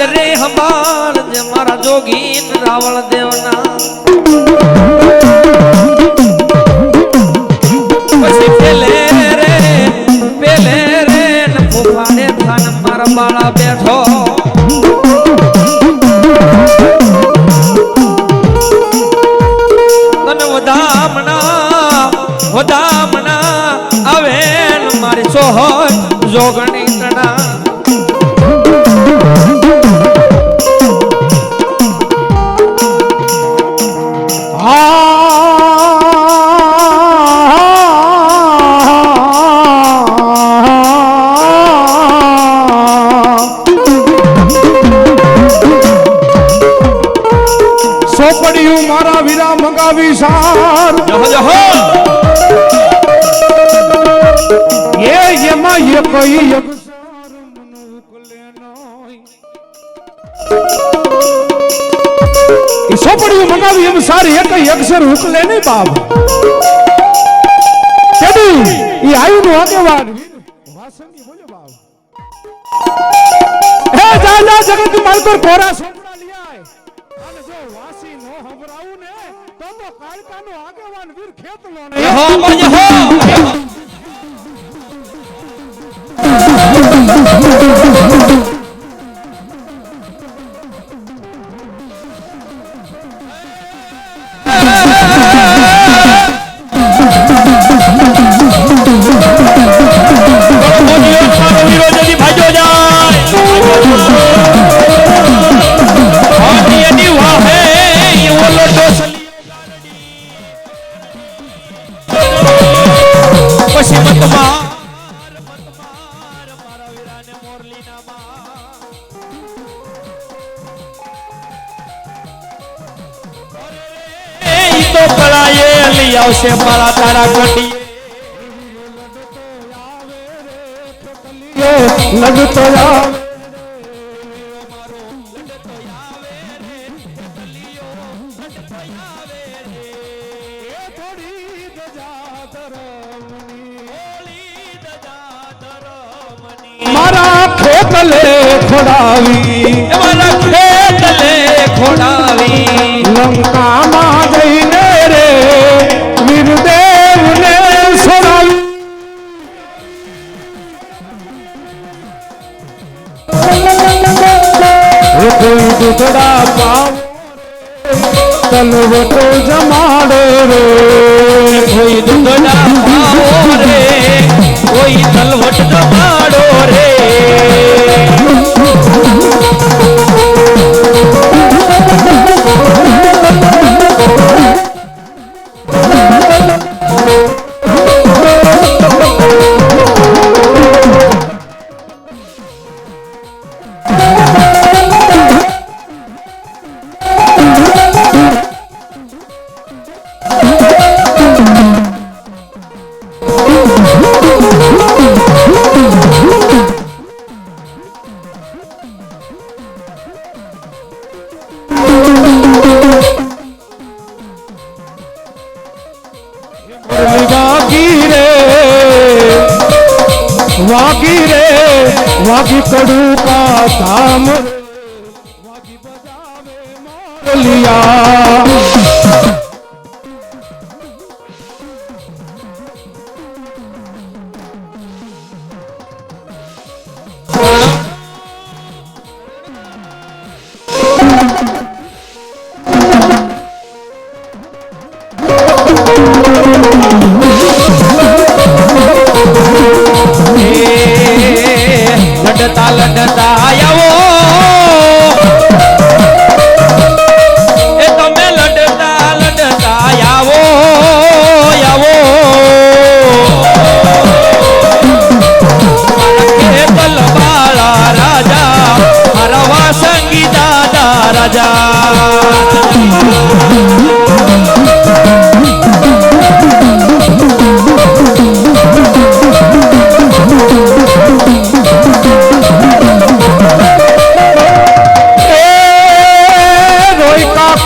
રે હંભાળ જે મારા જોગીન રાવળ દેવના પછી પેલે રે ને ફૂફાડે થાન મારા બાળા બેઠો તને વધામણા આવે મારી સોહજ જોગણી તણા સોપડિયું મારા વીરા મંગાવી સાર એમાં એ કઈ સોપડિયું મંગાવી એમ સારી એક અક્ષર ઉકલે નહીં બાપ કેડી ઈ આયુ નો આગેવાન વાસંગી બોલે બાપ હે જા જગત માલકોર કોરા સોપડા લિયાય અને જો વાસી નો હંભરાવું ને તો કાળકાનો આગેવાન વીર ખેતલો ને હો બોલે હો આવશે મારા તારા ગઢી લડતો આવે મારા ખેતલે ખોડાવી લંકામાં જઈને રે વીરદેવને છોડાવી કોઈ દુધડા પાવ તલવટો જમાડે રે કોઈ દુધડા પાવ રે કોઈ તલવટ જમાડો રે वागी कड़ू का धाम वागी बजावे मोरलिया લડતા આવો એ તમે લડતા આવો ખેતલ બાળા રાજા મારા વાસંગી દાદા રાજા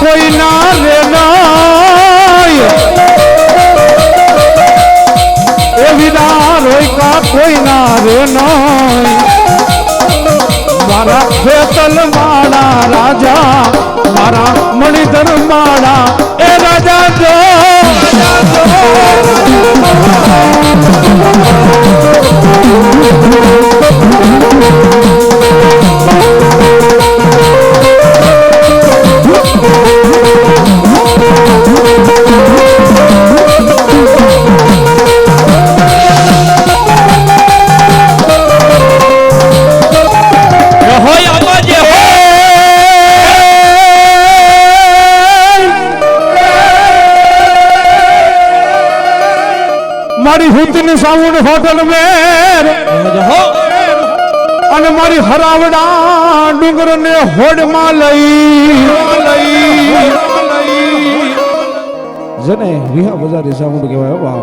कोई ना रे ए विदा रोई का कोई ना रे मारा खेतल मा મારી હુતની સાઉન્ડ હોટલ મેર અને મારી હરાવડા ડુંગર ને હોડમાં લઈ જને વિહા બજારી સાઉન્ડ કહેવાય વાવ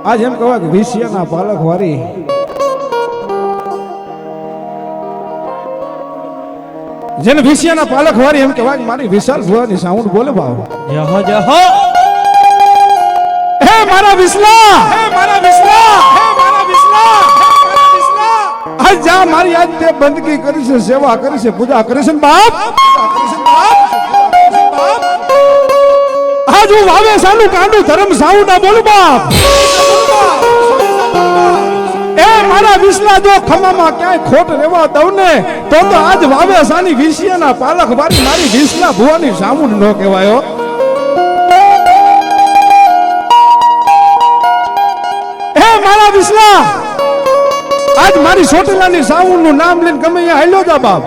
આજ એમ કહેવાય કે વિષયના પાલક વારી જેને વિષયના પાલક વારી એમ કહેવાય કે મારી વિશાલ ભુવાની સાઉન્ડ બોલે ભાવ જહો જહો હે મારા વિસલા હે મારા વિસલા હે મારા વિસલા હે મારા વિસલા આજ જા મારી આજ તે બંદગી કરી છે સેવા કરી છે પૂજા કરી છે બાપ આજ હું વાવે સાનું કાંડું ધર્મ સાઉન્ડ બોલું બાપ એ મારા વિસલા જો ખમામાં ક્યાંય ખોટ રહેવા દઉં ને તો આજ વાવે સાની વિષયના પાલક વારી મારી વિસલા ભુવાની સાઉન્ડ નો કહેવાયો હે મારા વિસલા આજ મારી સોટેલાની સાઉન્ડ નું નામ લઈને ગમે અહીંયા હાલ્યો જા બાપ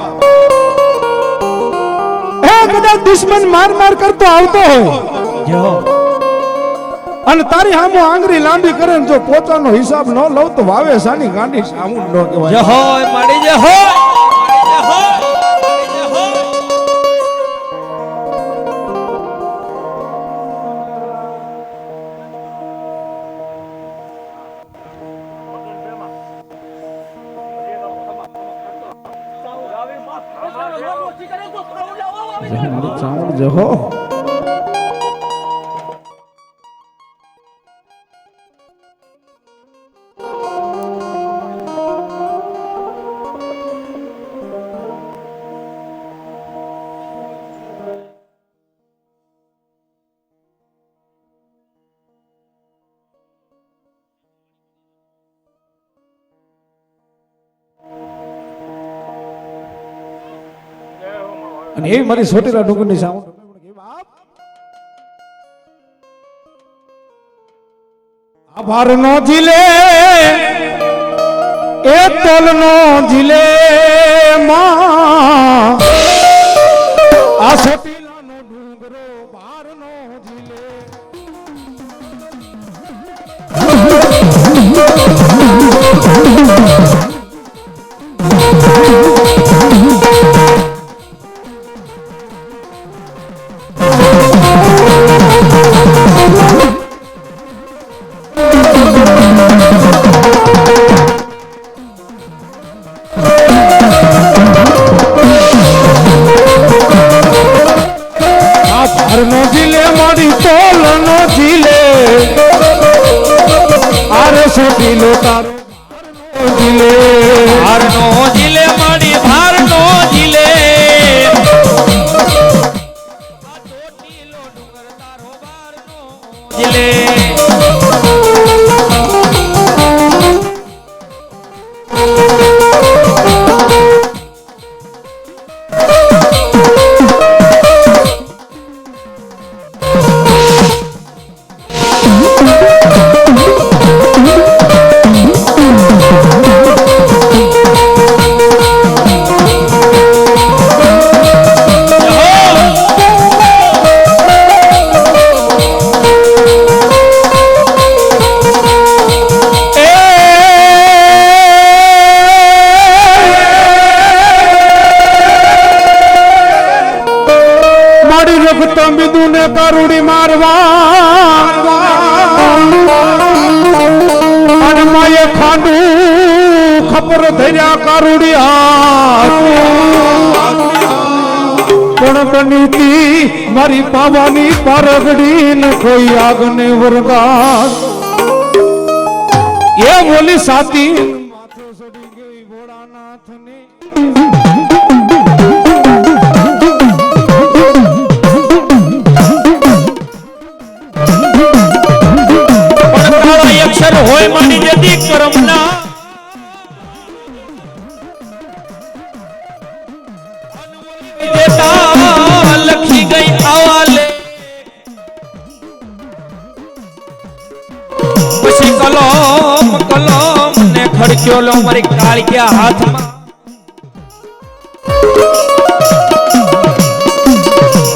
હે કદાચ દુશ્મન માર કરતો આવતો હોય જહો અને તારી સામો આંગળી લાંબી કરે ને જો પોતાનો હિસાબ ન લઉં તો વાવે સાની ગાંડી સામું ન કહેવાય જહો માડી જહો જહો અને એવી મારી સોટેલા ડુંગરની સાઉન્ડ આભાર નો જીલે એ તોલ નો જીલે માં આ સોટેલા નો ડુંગરો ભાર નો જીલે નો જીલે મારી તોલ નો જીલે આરે સોટીલો તારો જીલે ભાર નો જીલે માડી ભાર નો જીલે આ ચોટીલો ડુંગર તારો ભાર નો જીલે ને કારુડી મારવા અને માએ ખાંડું ખબર ધર્યા કારુડી પણ બનીતી મારી પાવાની પારગડી ને કોઈ આગને વરગા એ બોલી સાતી માથે સડી ગઈ ભોળાનાથ ને અક્ષર હોય મારી જતી કરમના લખી ગઈ આવાલે પછી કલમ ને ખડક્યો લો મારી કાળિયા હાથમાં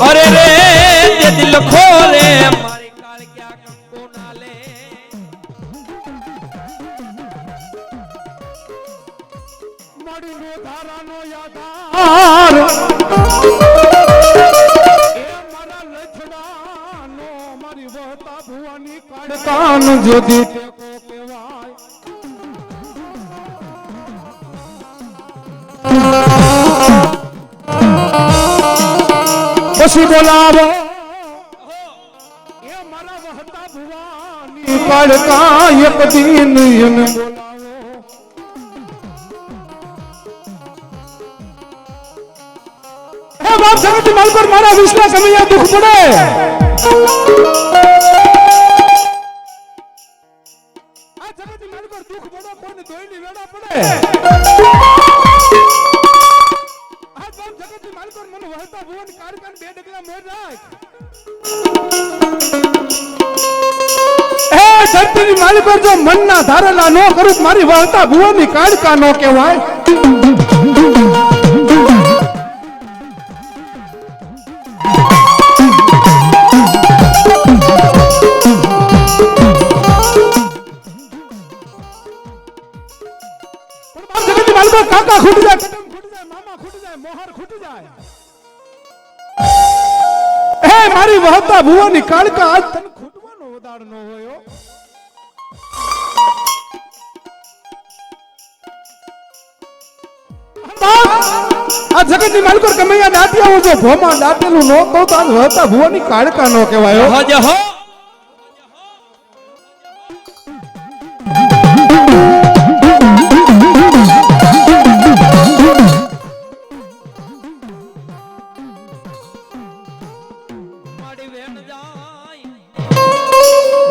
અરે રે તે દિલ ખોરે મારી કાળિયા કંકો ના લે માડીનો ધારાનો યાદાર એ મારા લછડાનો મારી વહતા ભુવાની કાળકાન જોધી ટેકો કહેવાય પછી બોલાવો એ મારા વહતા ભુવાની કાળકા એક દિન એને બોલાવો હે બાપ સંગત માલ પર મારા વિશ્વા કમૈયા દુખ પડે આ જગત માલ પર દુખ પડે કોઈને દોઈની વેડા પડે વહતા ભુવન કારકાન બે ડગલા મોર રાખ એ ધરતીની માલિક પર જો મનના ધારેલા નો કરું મારી વહતા ભુવનની કાળકા નો કહેવાય પણ જગતની માલિક કાકા ખૂટી જાય કદમ ખૂટી જાય મામા ખૂટી જાય મોહર ખૂટી જાય હે મારી વહતા ભુવાની કાળકા આજ તને ખૂટવાનો ઉદાડ ન હોયો આ જગતની માલિક પર કમૈયા દાટિયાઓ જો ભોમાં દાટેલું નો તો આજ વહતા ભુવાની કાળકા નો કહેવાયો હજ હો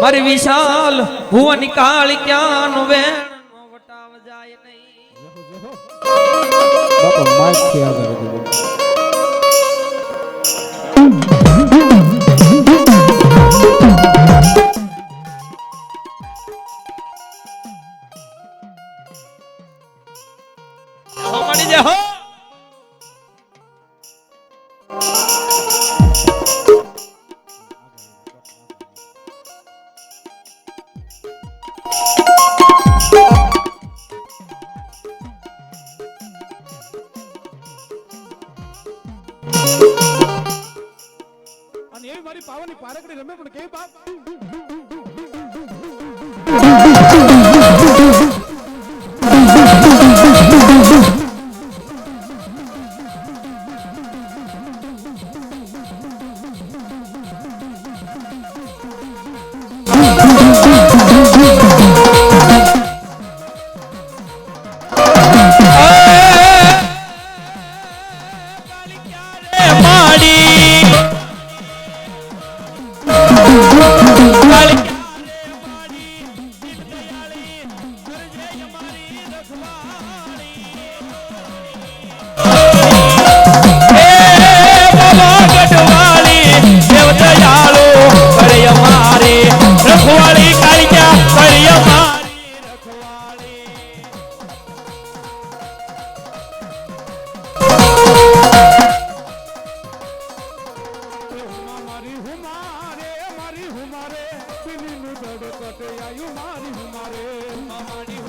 મારી વિશાલ ભુવન કાળ ક્યાં નો વેણ નો વટાવ જાય નહીં બાપા માઈક થી આગળ દીધું હો મળી જાય હો અને એવી મારી પાવાની પારકડી રમે પણ કે બાપ મારી હુમારે દિલનું ધડકટ આયુ મારી હુમારે